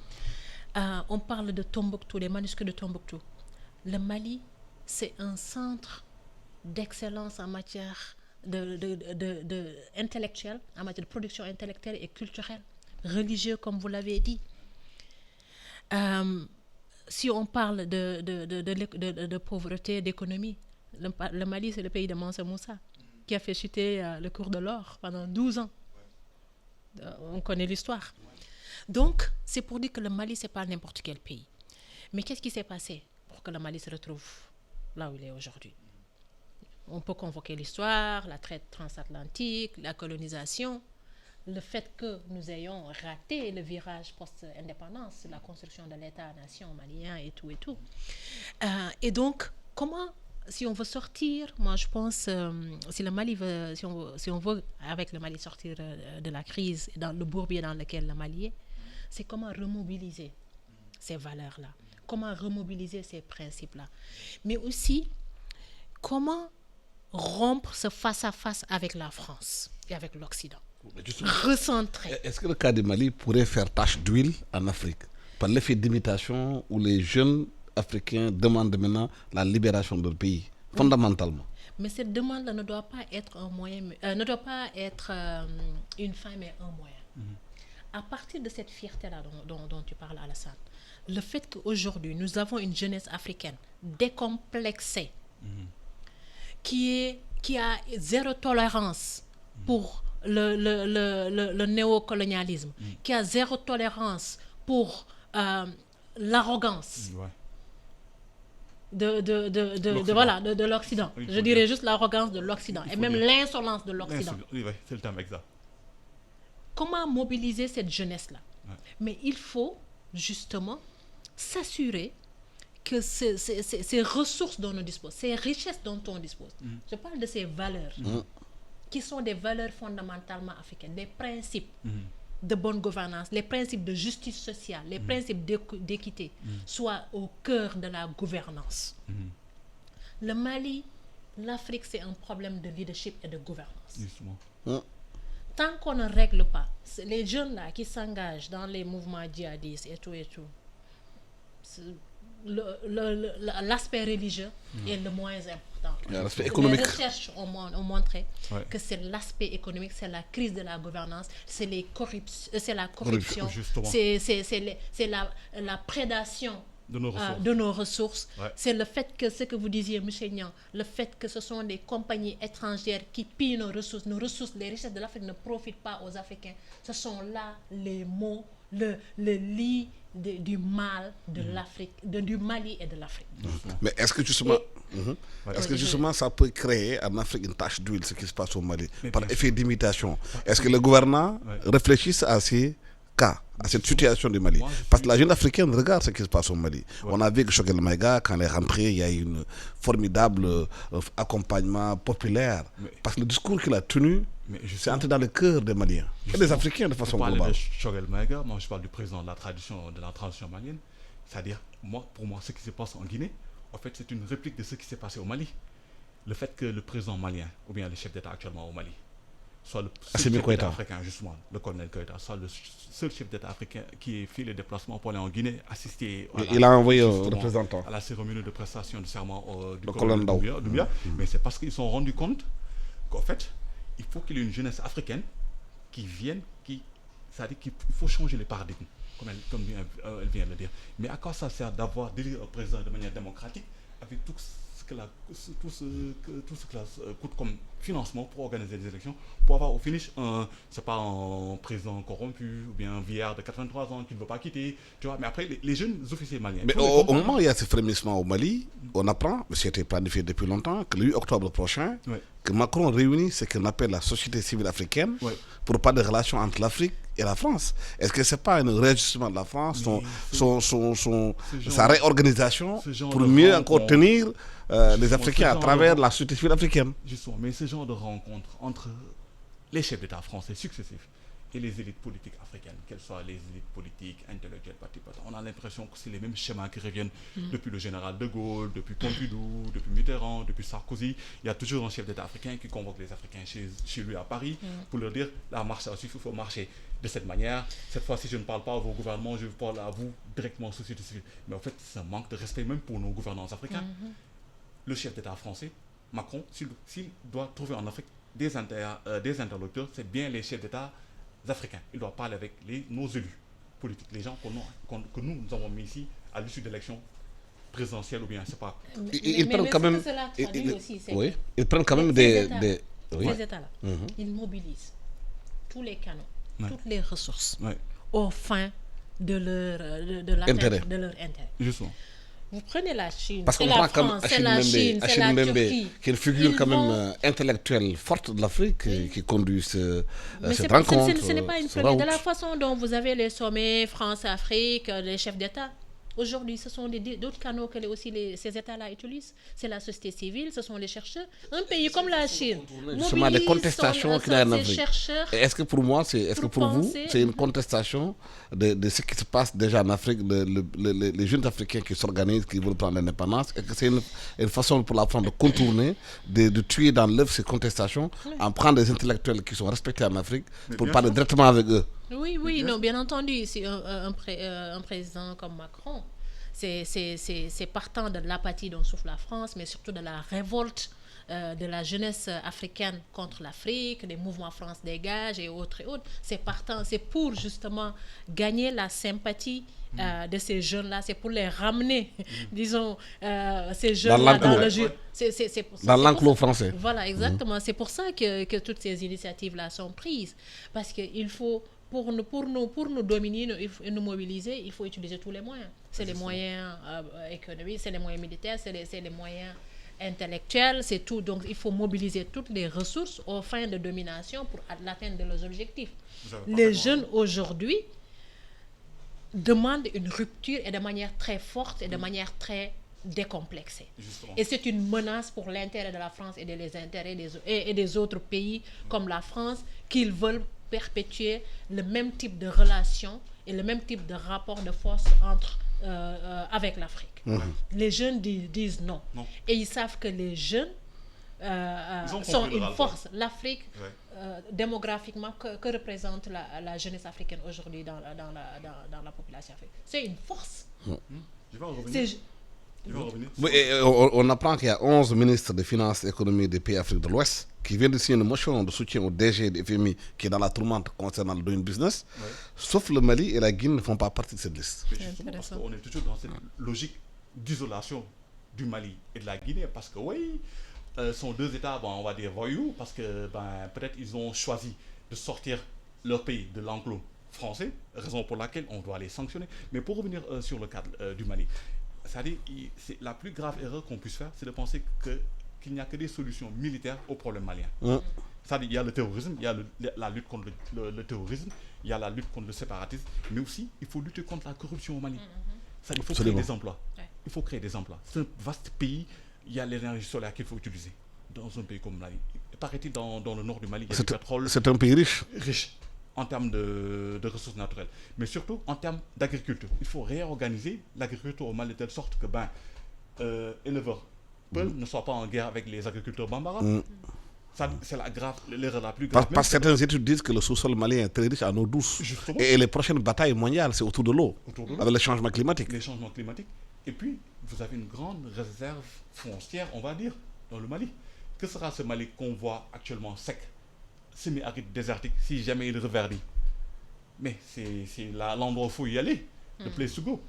On parle de Tombouctou, les manuscrits de Tombouctou. Le Mali, c'est un centre d'excellence en matière intellectuelle, en matière de production intellectuelle et culturelle, religieuse, comme vous l'avez dit. si on parle de pauvreté, d'économie, le Mali, c'est le pays de Mansa Moussa, qui a fait chuter le cours de l'or pendant 12 ans. On connaît l'histoire. Donc, c'est pour dire que le Mali, ce n'est pas n'importe quel pays. Mais qu'est-ce qui s'est passé pour que le Mali se retrouve là où il est aujourd'hui? On peut convoquer l'histoire, la traite transatlantique, la colonisation, le fait que nous ayons raté le virage post-indépendance, la construction de l'État-nation malien et tout et tout. Et donc, comment, si on veut sortir, moi je pense, si le Mali veut, si on veut avec le Mali sortir de la crise, dans le bourbier dans lequel le Mali est, c'est comment remobiliser ces valeurs-là, comment remobiliser ces principes-là, mais aussi comment rompre ce face-à-face avec la France et avec l'Occident. Recentrer. Est-ce que le cas du Mali pourrait faire tache d'huile en Afrique par l'effet d'imitation où les jeunes Africains demandent maintenant la libération de leur pays, fondamentalement? Mais cette demande-là ne doit pas être un moyen, ne doit pas être une fin, mais un moyen. À partir de cette fierté-là dont tu parles, Alassane, le fait qu'aujourd'hui, nous avons une jeunesse africaine décomplexée, qui a zéro tolérance pour le néocolonialisme, qui a zéro tolérance pour l'arrogance de l'Occident. Je dirais juste l'arrogance de l'Occident et même l'insolence de l'Occident. Oui, c'est le terme exact. Comment mobiliser cette jeunesse-là? Mais il faut justement s'assurer que ces ressources dont on dispose, ces richesses dont on dispose, je parle de ces valeurs qui sont des valeurs fondamentalement africaines, des principes de bonne gouvernance, les principes de justice sociale, les principes d'équité, soient au cœur de la gouvernance. Le Mali, l'Afrique, c'est un problème de leadership et de gouvernance. Justement. Tant qu'on ne règle pas, les jeunes là qui s'engagent dans les mouvements djihadistes et tout, l'aspect religieux est le moins important. L'aspect économique. Les recherches ont montré que c'est l'aspect économique, c'est la crise de la gouvernance, c'est la corruption, c'est la prédation de nos ressources. C'est le fait que, ce que vous disiez, M. Niang, le fait que ce sont des compagnies étrangères qui pillent nos ressources, les richesses de l'Afrique ne profitent pas aux Africains. Ce sont là les mots, le lit du mal de l'Afrique, du Mali et de l'Afrique. Mais est-ce que justement, ça peut créer en Afrique une tache d'huile, ce qui se passe au Mali, par effet d'imitation? Est-ce que le gouvernement réfléchisse à ces cas, à cette situation du Mali? Parce que la jeune africaine regarde ce qui se passe au Mali. On a vu que Choguel Maïga, quand elle est rentrée, il y a eu un formidable accompagnement populaire. Parce que le discours qu'il a tenu, c'est entré dans le cœur des Maliens et des Africains de façon globale. Je parle de Choguel Maïga, moi je parle du président de la transition malienne. C'est-à-dire, pour moi, ce qui se passe en Guinée, en fait, c'est une réplique de ce qui s'est passé au Mali. Le fait que le président malien, ou bien le chef d'État actuellement au Mali, soit le seul chef d'État africain, justement, le colonel Koïta, soit le seul chef d'État africain qui ait fait le déplacement pour aller en Guinée, assister il a envoyé un représentant à la cérémonie de prestation de serment du colonel Doumbia. Mais c'est parce qu'ils se sont rendus compte qu'en fait, il faut qu'il y ait une jeunesse africaine qui vienne, c'est-à-dire qu'il faut changer les paradigmes, comme elle vient de le dire. Mais à quoi ça sert d'avoir d'élu un président de manière démocratique avec tout ce que cela coûte comme financement pour organiser des élections, pour avoir au finish un président corrompu ou bien un vieillard de 83 ans qui ne veut pas quitter, tu vois. Mais après, les jeunes officiers maliens... Mais au moment où il y a ce frémissement au Mali, on apprend, mais c'était planifié depuis longtemps, que le 8 octobre prochain, que Macron réunit ce qu'on appelle la société civile africaine pour parler de relations entre l'Afrique et la France. Est-ce que ce n'est pas un réajustement de la France, sa réorganisation pour mieux encore tenir les Africains à travers la société civile africaine? Justement, mais ce genre de rencontre entre les chefs d'État français successifs et les élites politiques africaines, qu'elles soient les élites politiques, intellectuelles, on a l'impression que c'est les mêmes schémas qui reviennent depuis le général de Gaulle, depuis Pompidou, depuis Mitterrand, depuis Sarkozy. Il y a toujours un chef d'État africain qui convoque les Africains chez lui à Paris pour leur dire, la marche à suivre, il faut marcher de cette manière. Cette fois-ci, je ne parle pas à vos gouvernements, je parle à vous directement, société civile. Mais en fait, c'est un manque de respect même pour nos gouvernants africains. Le chef d'État français, Macron, s'il doit trouver en Afrique des interlocuteurs, c'est bien les chefs d'État africains. Il doit parler avec nos élus politiques, les gens que nous avons mis ici à l'issue d'élections présidentielles ou bien, c'est pas. Ils prennent quand même. Cela traduit aussi, c'est Oui, ils prennent quand même oui. ces États-là, ils mobilisent tous les canaux, toutes les ressources aux fins de leur l'atteinte de leur intérêt. Justement. Vous prenez la Chine, Parce qu'on prend comme Achille Mbembe, qui est une figure quand même intellectuelle forte de l'Afrique, qui conduit cette rencontre. Ce n'est pas une première. De la façon dont vous avez les sommets France-Afrique, les chefs d'État, aujourd'hui, ce sont d'autres canaux que ces États-là utilisent. C'est la société civile, ce sont les chercheurs. Un pays comme la Chine justement des contestations qu'il y a en Afrique. Est-ce que pour moi, pour vous, c'est une contestation de ce qui se passe déjà en Afrique, les jeunes Africains qui s'organisent, qui veulent prendre l'indépendance, et que c'est une façon pour la France de contourner, de tuer dans l'œuf ces contestations, en prendre des intellectuels qui sont respectés en Afrique pour parler directement avec eux. Oui, non, bien entendu, si un président comme Macron, c'est partant de l'apathie dont souffre la France, mais surtout de la révolte de la jeunesse africaine contre l'Afrique, des mouvements France Dégage et autres. C'est pour justement gagner la sympathie de ces jeunes-là, c'est pour les ramener, disons, ces jeunes-là dans le jeu. Dans l'enclos français. Voilà, exactement. C'est pour ça que toutes ces initiatives-là sont prises, parce qu'il faut... Pour nous dominer et nous mobiliser, il faut utiliser tous les moyens. C'est les moyens économiques, c'est les moyens militaires, c'est les moyens intellectuels, c'est tout. Donc, il faut mobiliser toutes les ressources aux fins de domination pour l'atteinte de leurs objectifs. Les jeunes, aujourd'hui, demandent une rupture et de manière très forte et de manière très décomplexée. Justement. Et c'est une menace pour l'intérêt de la France et les intérêts des autres pays comme la France, qu'ils veulent perpétuer le même type de relation et le même type de rapport de force avec l'Afrique. Les jeunes disent non. Et ils savent que les jeunes sont une force. L'Afrique, démographiquement, que représente la jeunesse africaine aujourd'hui dans la population africaine? C'est une force. Je vais en revenir. On apprend qu'il y a 11 ministres des Finances et économiques des pays d'Afrique de l'Ouest qui viennent de signer une motion de soutien au DG de FMI qui est dans la tourmente concernant le doing business, sauf le Mali et la Guinée ne font pas partie de cette liste. Parce qu'on est toujours dans cette logique d'isolation du Mali et de la Guinée, parce que sont deux États, on va dire voyous, parce que peut-être ils ont choisi de sortir leur pays de l'enclos français, raison pour laquelle on doit les sanctionner. Mais pour revenir sur le cadre du Mali, c'est-à-dire, la plus grave erreur qu'on puisse faire, c'est de penser qu'il n'y a que des solutions militaires aux problèmes maliens. C'est-à-dire, il y a le terrorisme, il y a la lutte contre le terrorisme, il y a la lutte contre le séparatisme, mais aussi, il faut lutter contre la corruption au Mali. Il faut créer des emplois. Il faut créer des emplois. C'est un vaste pays, il y a l'énergie solaire qu'il faut utiliser dans un pays comme le Mali. Paraît-il, dans le nord du Mali, il y a du pétrole. C'est un pays riche. Riche en termes de ressources naturelles, mais surtout en termes d'agriculture. Il faut réorganiser l'agriculture au Mali de telle sorte que éleveurs ne soient pas en guerre avec les agriculteurs bambara. Ça, c'est l'erreur la plus grave. Parce que certaines études disent que le sous-sol malien est très riche en eau douce. Justement. Et les prochaines batailles mondiales, c'est autour de l'eau, avec les changements climatiques. Les changements climatiques. Et puis, vous avez une grande réserve foncière, on va dire, dans le Mali. Que sera ce Mali qu'on voit actuellement sec, semi-aride, désertique, si jamais il reverdit? Mais c'est l'endroit où il faut y aller, le place to go.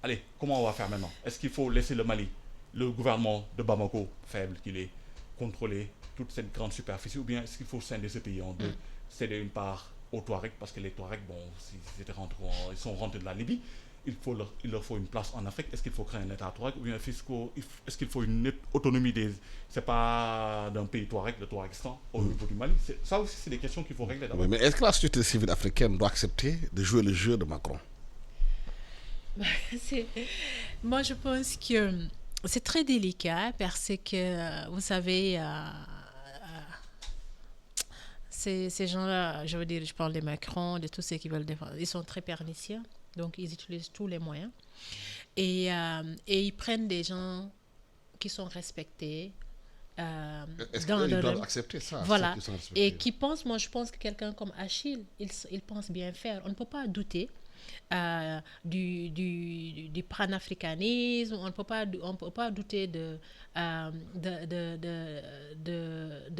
Allez, comment on va faire maintenant? Est-ce qu'il faut laisser le Mali, le gouvernement de Bamako, faible qu'il est, contrôler toute cette grande superficie, ou bien est-ce qu'il faut scinder ce pays en deux, céder une part aux Touaregs, parce que les Touaregs, ils sont rentrés de la Libye, il leur faut une place en Afrique. Est-ce qu'il faut créer un État Touareg, ou bien est-ce qu'il faut une autonomie c'est pas d'un pays Touareg, le Touaregstan, au niveau du Mali? Ça aussi, c'est des questions qu'il faut régler d'abord. Oui, mais est-ce que la société civile africaine doit accepter de jouer le jeu de Macron? Moi, je pense que c'est très délicat parce que, vous savez, ces gens-là, je veux dire, je parle de Macron, de tous ceux qui veulent défendre, ils sont très pernicieux, donc ils utilisent tous les moyens. Et ils prennent des gens qui sont respectés. Est-ce qu'ils doivent accepter ça? Voilà. Et qui pensent, moi je pense que quelqu'un comme Achille, il pense bien faire. On ne peut pas douter du panafricanisme, on ne peut pas douter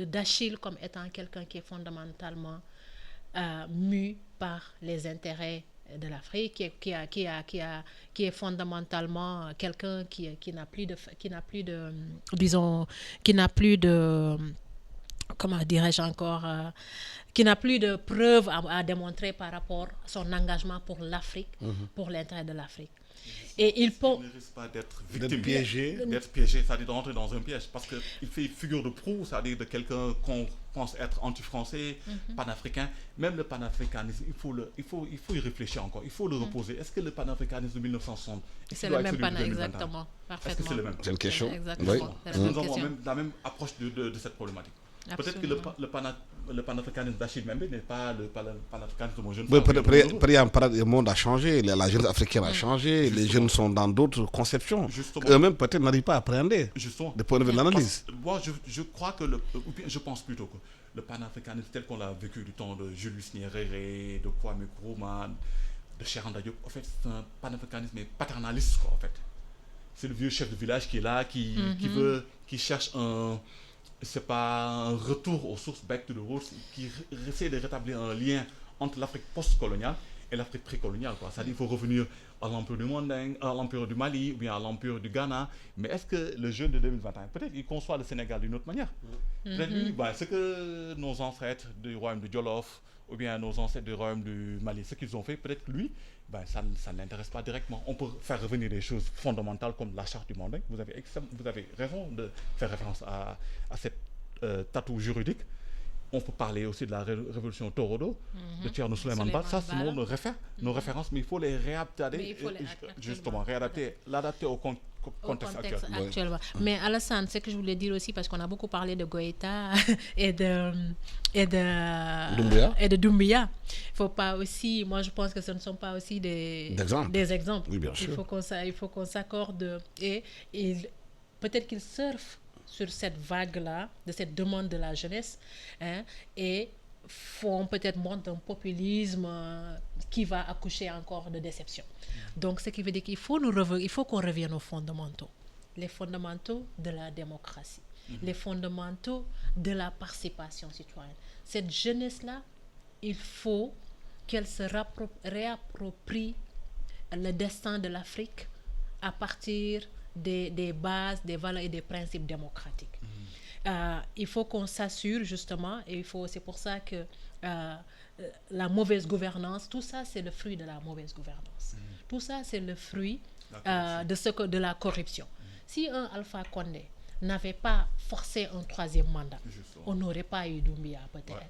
d'Achille comme étant quelqu'un qui est fondamentalement mu par les intérêts de l'Afrique, qui est fondamentalement quelqu'un qui n'a plus de comment dirais-je encore, qui n'a plus de preuves à démontrer par rapport à son engagement pour l'Afrique, pour l'intérêt de l'Afrique. Et il peut... ne risque pas d'être victime, d'être piégé, c'est-à-dire de rentrer dans un piège, parce qu'il fait figure de proue, c'est-à-dire de quelqu'un qu'on pense être anti-français, panafricain. Même le panafricanisme, il faut y réfléchir encore, il faut le reposer. Est-ce que le panafricanisme de 1960, c'est le même panafricain, exactement, parfaitement. Est-ce que c'est le même? C'est une question. Exactement. Oui. Nous avons la même approche de cette problématique. Peut-être que le panafricanisme d'Achille Membe n'est pas le panafricanisme de mon jeune frère. Le monde a changé, la jeunesse africaine a changé, justement. Les jeunes sont dans d'autres conceptions. Justement. Eux-mêmes peut-être n'arrivent pas à appréhender des points de vue de l'analyse. Moi, je crois que, je pense plutôt que le panafricanisme tel qu'on l'a vécu du temps de Julius Nyerere, de Kwame Nkrumah, de Cheikh Anta Diop, en fait, c'est un panafricanisme paternaliste, quoi, en fait. C'est le vieux chef de village qui est là, qui cherche c'est pas un retour aux sources, back to the roots, qui essaie de rétablir un lien entre l'Afrique post-coloniale et l'Afrique précoloniale, quoi. C'est-à-dire qu'il faut revenir à l'empire du Manding, à l'empire du Mali, ou bien à l'empire du Ghana. Mais est-ce que le jeune de 2021, peut-être il conçoit le Sénégal d'une autre manière? Peut-être lui, ce que nos ancêtres du royaume de Jolof, ou bien nos ancêtres du royaume du Mali, ce qu'ils ont fait, peut-être que lui, ça ne l'intéresse pas directement. On peut faire revenir des choses fondamentales comme la charte du Manding. Vous avez raison de faire référence à cette tatou juridique. On peut parler aussi de la révolution Torodo, de Thierno Souleymane Baal. Ça, c'est nos références, mais il faut les réadapter, l'adapter au contexte actuel. Ouais. Mais Alassane, ce que je voulais dire aussi, parce qu'on a beaucoup parlé de Goïta et de Doumbouya. Il faut pas aussi, moi je pense que ce ne sont pas aussi des exemples. Oui, bien sûr. Il faut qu'on s'accorde et peut-être qu'ils surfent sur cette vague-là, de cette demande de la jeunesse, et font peut-être montre d'un populisme qui va accoucher encore de déception. Donc, ce qui veut dire qu'il faut qu'on revienne aux fondamentaux. Les fondamentaux de la démocratie, les fondamentaux de la participation citoyenne. Cette jeunesse-là, il faut qu'elle se réapproprie le destin de l'Afrique à partir des bases, des valeurs et des principes démocratiques. Il faut qu'on s'assure justement, et c'est pour ça que la mauvaise gouvernance, tout ça c'est le fruit de la mauvaise gouvernance. Tout ça c'est le fruit de la corruption. Si un Alpha Condé n'avait pas forcé un troisième mandat, on n'aurait pas eu Doumbouya peut-être.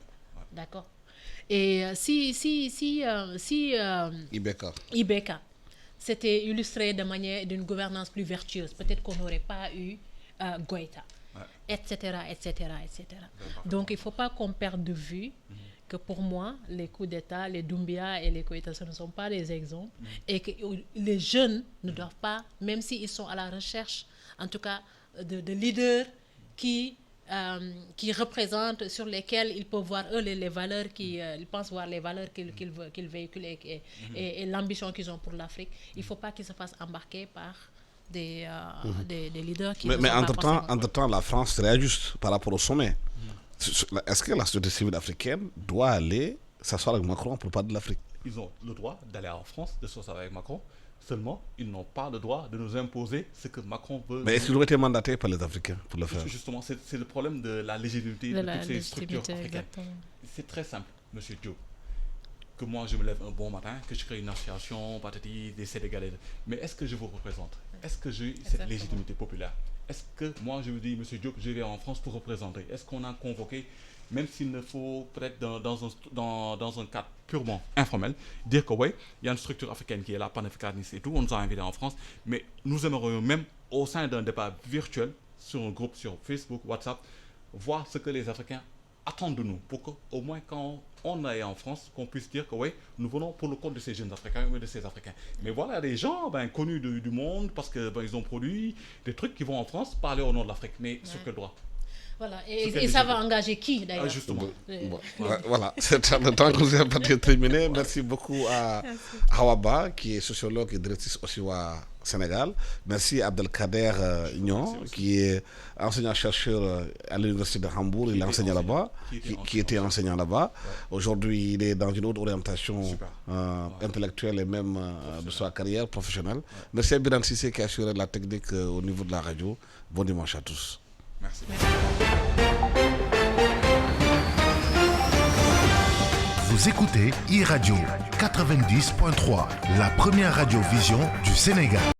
D'accord? Et si Ibeka s'était illustré d'une gouvernance plus vertueuse, peut-être qu'on n'aurait pas eu Goïta, etc. Donc il ne faut pas qu'on perde de vue que pour moi, les coups d'État, les Doumbouya et les Goïta, ce ne sont pas des exemples, et que les jeunes ne doivent pas, même s'ils sont à la recherche, en tout cas, de leaders qui représentent, sur lesquels ils peuvent voir eux les valeurs ils pensent voir les valeurs qu'ils véhiculent et l'ambition qu'ils ont pour l'Afrique. Il ne faut pas qu'ils se fassent embarquer par des leaders qui mais entre-temps, la France réajuste par rapport au sommet. Est-ce que la société civile africaine doit aller s'asseoir avec Macron pour parler de l'Afrique? Ils ont le droit d'aller en France, de s'asseoir avec Macron. Seulement, ils n'ont pas le droit de nous imposer ce que Macron veut. Mais est-ce qu'ils ont été mandatés par les Africains pour le faire? Justement, c'est le problème de la légitimité de toutes ces structures africaines. Exactement. C'est très simple, Monsieur Diop. Que moi, je me lève un bon matin, que je crée une association, patati, des Sénégalais. Mais est-ce que je vous représente? Est-ce que j'ai cette légitimité populaire? Est-ce que moi, je me dis, Monsieur Diop, je vais en France pour représenter? Est-ce qu'on a convoqué, même s'il ne faut peut-être dans un cadre purement informel, dire que oui, il y a une structure africaine qui est là, panafricaniste et tout, on nous a invités en France, mais nous aimerions même, au sein d'un débat virtuel, sur un groupe sur Facebook, WhatsApp, voir ce que les Africains attendent de nous, pour qu'au moins quand on est en France, qu'on puisse dire que oui, nous venons pour le compte de ces jeunes Africains ou de ces Africains. Mais voilà des gens connus du monde, parce qu'ils ont produit des trucs qui vont en France parler au nom de l'Afrique, mais sur quel droit? Voilà, et ça va engager qui d'ailleurs? Justement. Voilà, le temps que vous avez terminé. Merci beaucoup à Hawa Ba, qui est sociologue et directrice Osiwa Sénégal. Merci Abdelkader Ignon, qui est enseignant-chercheur à l'université de Hambourg. Il enseigne là-bas, qui était enseignant là-bas. Aujourd'hui, il est dans une autre orientation intellectuelle et même de sa carrière professionnelle. Merci à Biran Sissé qui a assuré la technique au niveau de la radio. Bon dimanche à tous. Merci. Vous écoutez e-Radio 90.3, la première radio-vision du Sénégal.